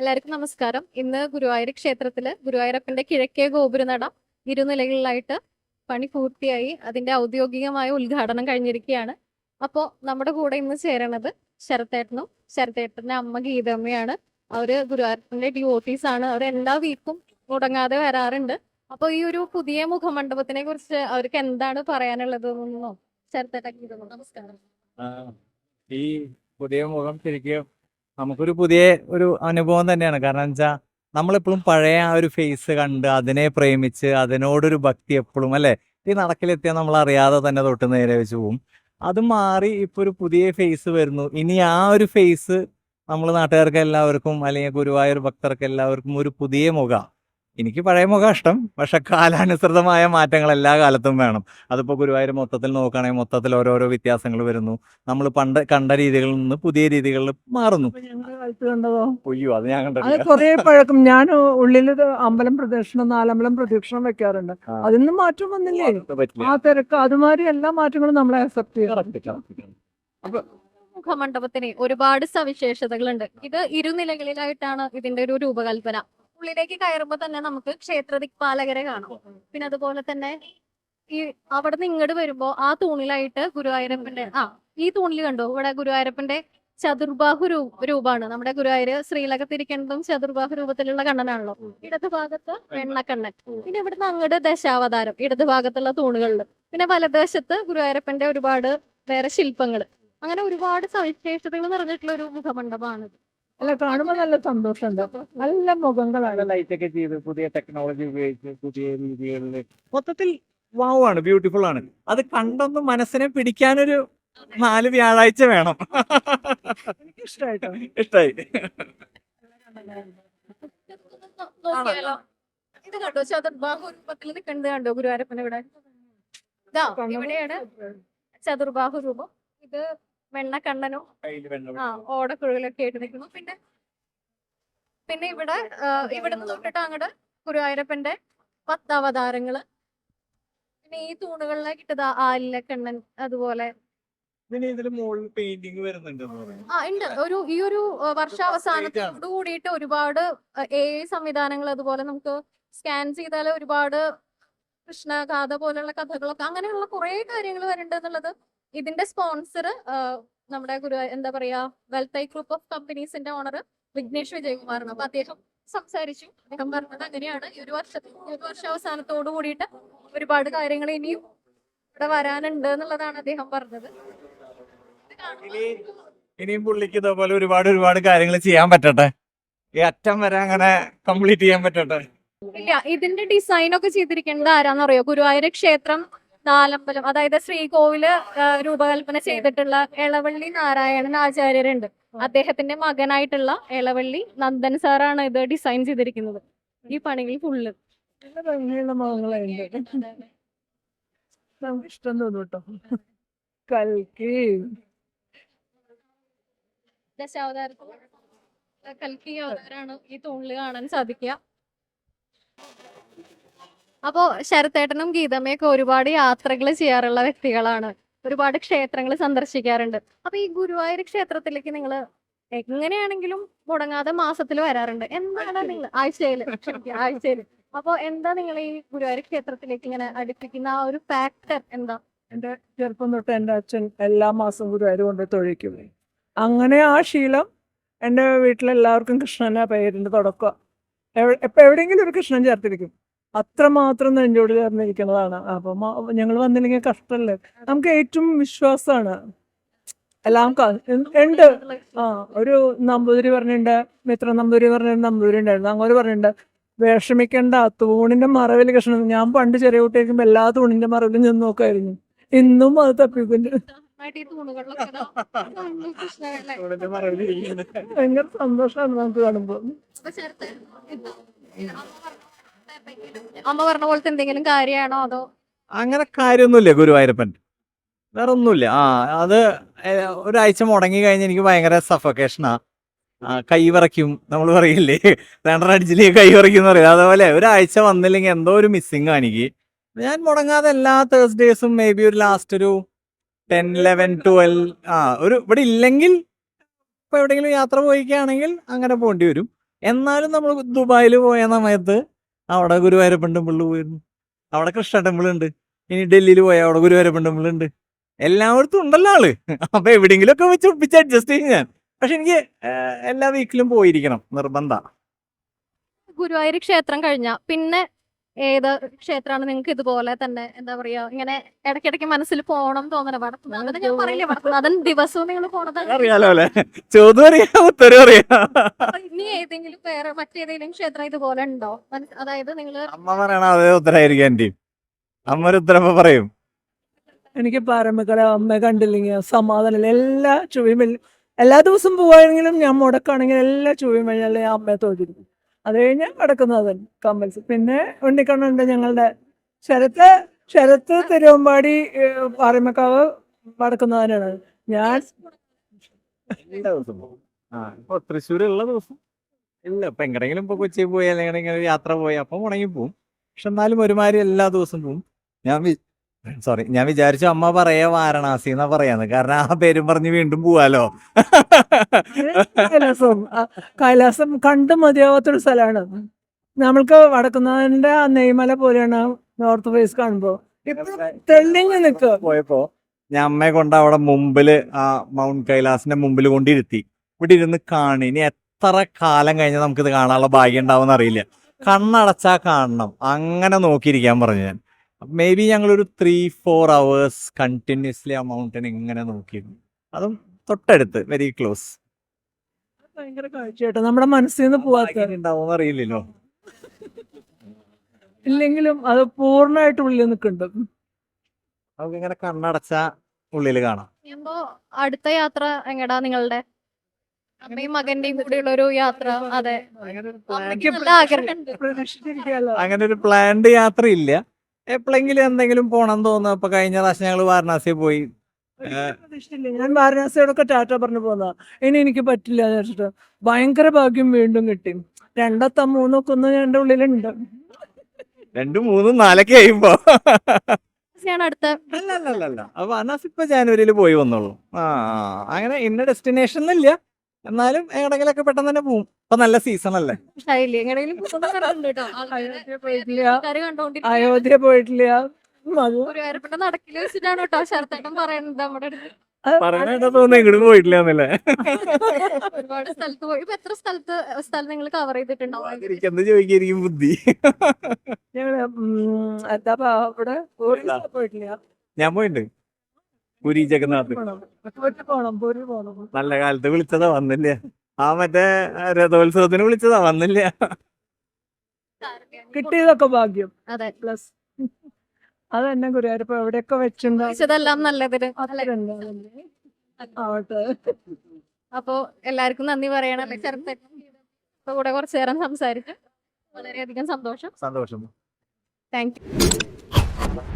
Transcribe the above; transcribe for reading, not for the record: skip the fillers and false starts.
എല്ലാവർക്കും നമസ്കാരം. ഇന്ന് ഗുരുവായൂർ ക്ഷേത്രത്തില് ഗുരുവായൂരപ്പന്റെ കിഴക്കേ ഗോപുരനട ഇരുനിലകളിലായിട്ട് പണി പൂർത്തിയായി. അതിന്റെ ഔദ്യോഗികമായ ഉദ്ഘാടനം കഴിഞ്ഞിരിക്കുകയാണ്. അപ്പോൾ നമ്മുടെ കൂടെ ഇന്ന് ചേരണത് ശരത്തേട്ടനും ശരത്തേട്ടന്റെ അമ്മ ഗീതമ്മയാണ്. അവര് ഗുരുവായൂരപ്പന്റെ ഡിവോട്ടീസ് ആണ്. അവർ എല്ലാ വീക്കും മുടങ്ങാതെ വരാറുണ്ട്. അപ്പൊ ഈ ഒരു പുതിയ മുഖമണ്ഡപത്തിനെ കുറിച്ച് അവർക്ക് എന്താണ് പറയാനുള്ളത് എന്നോ ശരത്തേട്ട ഗീതമ്മ, നമസ്കാരം. ആ, ഈ പുതിയ മുഖം ശരിക്കും നമുക്കൊരു പുതിയ ഒരു അനുഭവം തന്നെയാണ്. കാരണം വെച്ചാൽ നമ്മളെപ്പോഴും പഴയ ആ ഒരു ഫേസ് കണ്ട് അതിനെ പ്രേമിച്ച് അതിനോടൊരു ഭക്തി എപ്പോഴും അല്ലെ ഈ നടക്കിലെത്തിയാൽ നമ്മൾ അറിയാതെ തന്നെ തൊട്ട് നേരെ വെച്ച് പോവും. അത് മാറി ഇപ്പൊ ഒരു പുതിയ ഫേസ് വരുന്നു. ഇനി ആ ഒരു ഫേസ് നമ്മൾ നാട്ടുകാർക്ക് എല്ലാവർക്കും അല്ലെങ്കിൽ ഗുരുവായൂർ ഭക്തർക്ക് എല്ലാവർക്കും ഒരു പുതിയ മുഖം. എനിക്ക് പഴയ മുഖം ഇഷ്ടം, പക്ഷെ കാലാനുസൃതമായ മാറ്റങ്ങൾ എല്ലാ കാലത്തും വേണം. അതിപ്പോ ഗുരുവായൂർ മൊത്തത്തിൽ നോക്കുകയാണെങ്കിൽ മൊത്തത്തിൽ ഓരോരോ വ്യത്യാസങ്ങൾ വരുന്നു. നമ്മൾ പണ്ട് കണ്ട രീതികളിൽ നിന്ന് പുതിയ രീതികളിൽ മാറുന്നു. കാലത്ത് കണ്ടതോ? ഒയ്യോ, അത് ഞാൻ അത് കണ്ടിട്ടില്ല. കുറെ പഴക്കം. ഞാൻ ഉള്ളിലൊരു അമ്പലം പ്രദക്ഷിണം, നാലമ്പലം പ്രദക്ഷിണം വെക്കാറുണ്ട്. ആ. അതിന്നും മാറ്റം വന്നില്ലേ? അത് പറ്റില്ല. ആ തിരക്ക് അതുമാതിരി എല്ലാ മാറ്റങ്ങളും നമ്മളെ അക്സെപ്റ്റ് ചെയ്യണം. Correct, correct. അപ്പൊ മുഖമണ്ഡപത്തിന് ഒരുപാട് സവിശേഷതകളുണ്ട്. ഇത് ഇരുനിലകളിലായിട്ടാണ് ഇതിന്റെ ഒരു രൂപകൽപ്പന. ഉള്ളിലേക്ക് കയറുമ്പോ തന്നെ നമുക്ക് ക്ഷേത്ര ദിക്പാലകരെ കാണാം. പിന്നെ അതുപോലെ തന്നെ ഈ അവിടെ നിന്ന് ഇങ്ങോട്ട് വരുമ്പോ ആ തൂണിലായിട്ട് ഗുരുവായൂരപ്പന്റെ ഈ തൂണിൽ കണ്ടോ, ഇവിടെ ഗുരുവായൂരപ്പന്റെ ചതുർബാഹു രൂപമാണ്. നമ്മുടെ ഗുരുവായൂര് ശ്രീലകത്തിരിക്കുന്നതും ചതുർബാഹു രൂപത്തിലുള്ള കണ്ണനാണല്ലോ. ഇടത് ഭാഗത്ത് വെണ്ണക്കണ്ണൻ. പിന്നെ ഇവിടുന്ന് അങ്ങോട്ട് ദശാവതാരം ഇടത് ഭാഗത്തുള്ള തൂണുകളിൽ. പിന്നെ വലതുവശത്ത് ഗുരുവായൂരപ്പന്റെ ഒരുപാട് വേറെ ശില്പങ്ങള്. അങ്ങനെ ഒരുപാട് സവിശേഷതകൾ നിറഞ്ഞിട്ടുള്ള ഒരു മുഖമണ്ഡപമാണ്. അല്ല, കാണുമ്പോ നല്ല സന്തോഷമുണ്ട്. നല്ല മുഖങ്ങളാണ്. ലൈറ്റ് ഒക്കെ ചെയ്ത് പുതിയ ടെക്നോളജി ഉപയോഗിച്ച് പുതിയ രീതികളിൽ മൊത്തത്തിൽ വാവാണ്, ബ്യൂട്ടിഫുൾ ആണ്. അത് കണ്ടൊന്ന് മനസ്സിനെ പിടിക്കാനൊരു 4 വ്യാഴാഴ്ച വേണം. ഇഷ്ടമായിട്ടോ? ഇഷ്ടായി. നോക്കിയാലോ, ഇത് കണ്ടോ, ചതുർബാഹു രൂപത്തിൽ നിൽക്കുന്നത് കണ്ടോ ഗുരുവായൂരപ്പൻ ഇവിടെ. ഇതാ ഇവിടെയാണ് ചതുർബാഹു രൂപം. ഇത് വെണ്ണക്കണ്ണനും കയ്യില് വെള്ളം. ഓടക്കുഴലൊക്കെ ആയിട്ട് നിൽക്കുന്നു. പിന്നെ ഇവിടെ നിന്ന് തൊട്ടിട്ട് അങ്ങോട്ട് ഗുരുവായൂരപ്പന്റെ 10 അവതാരങ്ങള്. പിന്നെ ഈ തൂണുകളിലേക്ക് ഇട്ടത് ആലിലക്കണ്ണൻ. അതുപോലെ പിന്നെ ഇതില് മുകളിൽ പെയിന്റിങ് വരുന്നുണ്ടെന്ന് പറയുന്നു. ഉണ്ട്. ഈ ഒരു വർഷാവസാനത്തോട് കൂടിയിട്ട് ഒരുപാട് AI സംവിധാനങ്ങൾ, അതുപോലെ നമുക്ക് സ്കാൻ ചെയ്താൽ ഒരുപാട് കൃഷ്ണഗാഥ പോലുള്ള കഥകളൊക്കെ, അങ്ങനെയുള്ള കുറെ കാര്യങ്ങൾ വരുന്നുണ്ട് എന്നുള്ളത്. ഇതിന്റെ സ്പോൺസർ നമ്മുടെ എന്താ പറയാ, വെൽത്ത് ഗ്രൂപ്പ് ഓഫ് കമ്പനീസിന്റെ ഓണർ വിഘ്നേഷ് വിജയകുമാറാണ്. അപ്പൊ അദ്ദേഹം സംസാരിച്ചു. അദ്ദേഹം പറഞ്ഞത് അങ്ങനെയാണ്, ഈ ഒരു വർഷാവസാനത്തോട് കൂടിയിട്ട് ഒരുപാട് കാര്യങ്ങൾ ഇനിയും ഇവിടെ വരാനുണ്ട് എന്നുള്ളതാണ് അദ്ദേഹം പറഞ്ഞത്. ഇനിയും പുള്ളിക്ക് ഇതേപോലെ ഒരുപാട് കാര്യങ്ങൾ ചെയ്യാൻ പറ്റട്ടെ. ഈ അറ്റം വരെ അങ്ങനെ കംപ്ലീറ്റ് ചെയ്യാൻ പറ്റട്ടെ. ഇല്ല, ഇതിന്റെ ഡിസൈൻ ഒക്കെ ചെയ്തിരിക്കുന്നത് ആരാന്നറിയോ? ഗുരുവായൂർ ക്ഷേത്രം നാലമ്പലം, അതായത് ശ്രീകോവില് രൂപകൽപ്പന ചെയ്തിട്ടുള്ള എളവള്ളി നാരായണൻ ആചാര്യരുണ്ട്. അദ്ദേഹത്തിന്റെ മകനായിട്ടുള്ള എളവള്ളി നന്ദൻ സാറാണ് ഇത് ഡിസൈൻ ചെയ്തിരിക്കുന്നത്. ഈ പണികൾ ഫുള്ള് നല്ല ഭംഗിയുള്ള മുഖങ്ങളായിട്ട് നമുക്ക് ഇഷ്ടം തോന്നും കേട്ടോ. കൽക്കി ദശാവതാരത്തിൽ കൽക്കി അവതാരാണ് ഈ തൂണില് കാണാൻ സാധിക്കുക. അപ്പോ ശരത്തേട്ടനും ഗീതമ്മയൊക്കെ ഒരുപാട് യാത്രകൾ ചെയ്യാറുള്ള വ്യക്തികളാണ്. ഒരുപാട് ക്ഷേത്രങ്ങൾ സന്ദർശിക്കാറുണ്ട്. അപ്പൊ ഈ ഗുരുവായൂർ ക്ഷേത്രത്തിലേക്ക് നിങ്ങൾ എങ്ങനെയാണെങ്കിലും മുടങ്ങാതെ മാസത്തിൽ വരാറുണ്ട്. എന്താണ് നിങ്ങൾ ആഴ്ചയില് അപ്പൊ എന്താ നിങ്ങൾ ഈ ഗുരുവായൂർ ക്ഷേത്രത്തിലേക്ക് ഇങ്ങനെ അടുപ്പിക്കുന്ന ആ ഒരു ഫാക്ടർ എന്താ? എൻ്റെ ചെറുപ്പം തൊട്ട് എൻ്റെ അച്ഛൻ എല്ലാ മാസവും ഗുരുവായൂർ കൊണ്ട് തൊഴിക്കും. അങ്ങനെ ആ ശീലം എൻ്റെ വീട്ടിലെല്ലാവർക്കും കൃഷ്ണനെ പേരിൻ്റെ തുടക്കം. എപ്പോൾ എവിടെയെങ്കിലും ഒരു കൃഷ്ണൻ ചേർത്തിരിക്കും. അത്രമാത്രം നെഞ്ചോട് ചേർന്നിരിക്കുന്നതാണ്. അപ്പം ഞങ്ങൾ വന്നില്ലെങ്കിൽ കഷ്ടമല്ലേ. നമുക്ക് ഏറ്റവും വിശ്വാസമാണ് എല്ലാം ഉണ്ട്. ഒരു നമ്പൂതിരി പറഞ്ഞിട്ടുണ്ട്, മിത്ര നമ്പൂതിരി പറഞ്ഞ നമ്പൂതിരി ഉണ്ടായിരുന്നു. അങ്ങനെ പറഞ്ഞിട്ടുണ്ട്, വിഷമിക്കേണ്ട, തൂണിന്റെ മറവിൽ കൃഷ്ണൻ. ഞാൻ പണ്ട് ചെറിയ കുട്ടിയായിരിക്കുമ്പോൾ എല്ലാ തൂണിന്റെ മറവിലും നിന്ന് നോക്കായിരുന്നു. ഇന്നും അത് തപ്പിക്കൊണ്ട് ഭയങ്കര സന്തോഷമാണ് നമുക്ക് കാണുമ്പോൾ. അമ്മ പറഞ്ഞ പോലത്തെ എന്തെങ്കിലും കാര്യമാണോ അതോ? അങ്ങനെ കാര്യമൊന്നുമില്ല ഗുരുവായൂരപ്പൻ, വേറെ ഒന്നുമില്ല. അത് ഒരാഴ്ച മുടങ്ങി കഴിഞ്ഞ് എനിക്ക് ഭയങ്കര സഫക്കേഷനാ. കൈ വിറയ്ക്കും, നമ്മൾ പറയില്ലേ, രണ്ടരടിച്ചിലേക്ക് കൈ വിറയ്ക്കും എന്ന് പറയും. അതുപോലെ ഒരാഴ്ച വന്നില്ലെങ്കിൽ എന്തോ ഒരു മിസ്സിങ് എനിക്ക്. ഞാൻ മുടങ്ങാതെ എല്ലാ തേഴ്സ്ഡേസും മേ ബി ഒരു ലാസ്റ്റ് ഒരു 10, 11, 12 ഒരു ഇവിടെ ഇല്ലെങ്കിൽ ഇപ്പൊ എവിടെയെങ്കിലും യാത്ര പോയിക്കുകയാണെങ്കിൽ അങ്ങനെ പോകേണ്ടി വരും. എന്നാലും നമ്മൾ ദുബായിൽ പോയ സമയത്ത് അവിടെ ഗുരുവായൂരപ്പൻ ടെമ്പിളിൽ പോയിരുന്നു, അവിടെ കൃഷ്ണ ടെമ്പിൾ ഉണ്ട്. ഇനി ഡൽഹിയിൽ പോയാൽ അവിടെ ഗുരുവായൂരപ്പൻ ടെമ്പിൾ ഉണ്ട്. എല്ലായിടത്തും ഉണ്ടല്ലോ ആള്. അപ്പൊ എവിടെയെങ്കിലും ഒക്കെ വെച്ച് ഒപ്പിച്ച് അഡ്ജസ്റ്റ് ചെയ്യും ഞാൻ. പക്ഷെ എനിക്ക് എല്ലാ വീക്കിലും പോയിരിക്കണം നിർബന്ധ. ഗുരുവായൂർ ക്ഷേത്രം കഴിഞ്ഞ പിന്നെ ഏത് ക്ഷേത്രമാണ് നിങ്ങൾക്ക് ഇതുപോലെ തന്നെ എന്താ പറയാ ഇങ്ങനെ ഇടയ്ക്കിടയ്ക്ക് മനസ്സിൽ പോണം തോന്നണ വടക്കുന്നാഥൻ? ഞാൻ പറയില്ലേ വടക്കുന്നാഥൻ ദിവസവും നിങ്ങൾ പോണതാണ്. അറിയാലോ അല്ലെ, ചോദ്യം അറിയാം ഉത്തരം അറിയാം. അപ്പൊ ഇനി ഏതെങ്കിലും വേറെ മറ്റേതെങ്കിലും ക്ഷേത്രം ഇതുപോലെ ഉണ്ടോ? അതായത് നിങ്ങള് അമ്മ പറയണ അതേ ഉത്തരമായിരിക്കും എൻ്റെ. അമ്മ ഒരു ഉത്തരം പറയും. എനിക്ക് പാരമ്പര്യ അമ്മ കണ്ടില്ലെങ്കിൽ സമാധാനം. എല്ലാ ചൊവ്വയും എല്ലാ ദിവസവും പോവാണെങ്കിലും ഞാൻ മുടക്കാണെങ്കിൽ എല്ലാ ചൊവ്വയും കഴിഞ്ഞാൽ ഞാൻ അമ്മയെ തോന്നിയിരിക്കും. അത് കഴിഞ്ഞാൽ വടക്കുന്നാഥൻ കമ്പൽസ്. പിന്നെ ഉണ്ണിക്കണ്ണുണ്ട് ഞങ്ങളുടെ ശരത്ത് തിരുവമ്പാടി പാറമക്കാവ് വടക്കുന്നാഥനാണ്. ഞാൻ എല്ലാ ദിവസവും പോകും. ഇപ്പൊ തൃശ്ശൂരുള്ള ദിവസം ഇല്ല, ഇപ്പൊ എങ്ങടെങ്കിലും ഇപ്പൊ കൊച്ചി പോയി അല്ലെങ്കിൽ ഇങ്ങനെ ഒരു യാത്ര പോയി അപ്പം ഉണങ്ങി പോവും. പക്ഷെ എന്നാലും ഒരുമാതിരി എല്ലാ ദിവസവും പോവും. ഞാൻ വിചാരിച്ചു അമ്മ പറയാ വാരണാസി എന്നാ പറയാന്ന്, കാരണം ആ പേരും പറഞ്ഞ് വീണ്ടും പോവാലോ. കൈലാസം കണ്ടു മതിയാവാത്തൊരു സ്ഥലമാണ്. നമ്മൾക്ക് വടക്കുന്നാഥന്റെ ആ നെയ്മല പോലെയാണ് നോർത്ത് ഫേസ് കാണുമ്പോ തെളിഞ്ഞു നിൽക്കുക. പോയപ്പോ ഞാൻ അമ്മയെ കൊണ്ട് അവിടെ മുമ്പില് ആ മൗണ്ട് കൈലാസിന്റെ മുമ്പിൽ കൊണ്ടിരുത്തി. ഇവിടെ ഇരുന്ന് കാണി. ഇനി എത്ര കാലം കഴിഞ്ഞാൽ നമുക്കിത് കാണാനുള്ള ഭാഗ്യം ഉണ്ടാവും അറിയില്ല. കണ്ണടച്ചാ കാണണം, അങ്ങനെ നോക്കിയിരിക്കാൻ പറഞ്ഞു ഞാൻ. മേ ബി ഞങ്ങളൊരു 3-4 hours കണ്ടിന്യൂസ്ലി ആ മൗണ്ടൻ ഇങ്ങനെ നോക്കിയിരുന്നു. അതും തൊട്ടടുത്ത്, വെരി ക്ലോസ്. ഭയങ്കര കാഴ്ചയാട്ടോ, നമ്മുടെ മനസ്സിൽ നിന്ന് പോവാത്ത ഉണ്ടാവും അറിയില്ലല്ലോ. ഇല്ലെങ്കിലും അത് പൂർണ്ണമായിട്ട് ഉള്ളിൽ നിൽക്കുന്നുണ്ട്. നമുക്ക് ഇങ്ങനെ കണ്ണടച്ച ഉള്ളിൽ കാണാം. അപ്പോ അടുത്ത യാത്ര എങ്ങടാ നിങ്ങളുടെ? അമ്മയും മകന്റെയും കൂടെയുള്ള ഒരു യാത്ര. അതെ, അമ്മയ്ക്ക് നല്ല ആഗ്രഹമുണ്ട്. പ്രതീക്ഷിച്ചിരിക്കുകയല്ലോ. അങ്ങനെ ഒരു പ്ലാൻഡ് യാത്ര ഇല്ല. എപ്പോഴെങ്കിലും എന്തെങ്കിലും പോണം തോന്നുന്നു. അപ്പൊ കഴിഞ്ഞ പ്രാവശ്യം ഞങ്ങൾ വാരണാസി പോയി. പ്രതീക്ഷിച്ചില്ല. ഞാൻ വാരണാസിയോടൊക്കെ ടാറ്റ പറഞ്ഞു പോന്നാ. ഇനി എനിക്ക് പറ്റില്ല എന്ന് വെച്ചിട്ട് ഭയങ്കര ഭാഗ്യം വീണ്ടും കിട്ടി. 2 3 ഒന്ന് എന്റെ ഉള്ളിലുണ്ട്. 2, 3, 4 കഴിയുമ്പോ അടുത്ത അല്ല അപ്പൊ വാരണാസി ഇപ്പൊ ജാനുവരിയിൽ പോയി വന്നോളൂ. അങ്ങനെ ഇന്ന ഡെസ്റ്റിനേഷൻ ഇല്ല, എന്നാലും എവിടെങ്കിലൊക്കെ പെട്ടെന്ന് തന്നെ പോവും. ഇപ്പൊ നല്ല സീസൺ അല്ലേ. ശൈലി എങ്ങനെയും പോകുന്നുണ്ട് കേട്ടോ. അയോധ്യ പോയിട്ടില്ല, ആൾക്കാര് കണ്ടോണ്ടിരിക്കും. അയോധ്യ പോയിട്ടില്ല. അത് ഗുരുവായൂരപ്പന്റെ നടക്കില് വെച്ചിട്ടാണ് കേട്ടോ ശരത്തേട്ടൻ പറയുന്നത് നമ്മുടെ അടുത്ത്. പറയണ തോന്നുന്നു ഇങ്ങോട്ട് പോയിട്ടില്ല എന്നല്ലേ. ഒരുപാട് സ്ഥലത്ത് പോയി. ഇപ്പൊ എത്ര സ്ഥലം നിങ്ങൾ കവർ ചെയ്തിട്ടുണ്ടാവും? എന്ത് ചോദിക്കായിരിക്കും ബുദ്ധി. ഞങ്ങള് എന്താ അവിടെ പോയിട്ടില്ല. ഞാൻ പോയിട്ടുണ്ട് പുരി ജഗന്നാഥ്. പൂരി പോണം. നല്ല കാലത്ത് വിളിച്ചതാ, വന്നില്ല. ആ മറ്റേ രഥോത്സവത്തിന് വിളിച്ചതാ, വന്നില്ല. കിട്ടിയതൊക്കെ ഭാഗ്യം. അതെ, പ്ലസ് അത് തന്നെ ഗുരുവായൂരപ്പ എവിടെയൊക്കെ വെച്ചിട്ടുണ്ടാവും. ഇതെല്ലാം നല്ലതിന് ആവട്ടെ. അപ്പോ എല്ലാവർക്കും നന്ദി പറയണം. ശരത്തേട്ടൻ കൂടെ കുറച്ചു നേരം സംസാരിച്ചു. വളരെയധികം സന്തോഷം. സന്തോഷം. Thank you.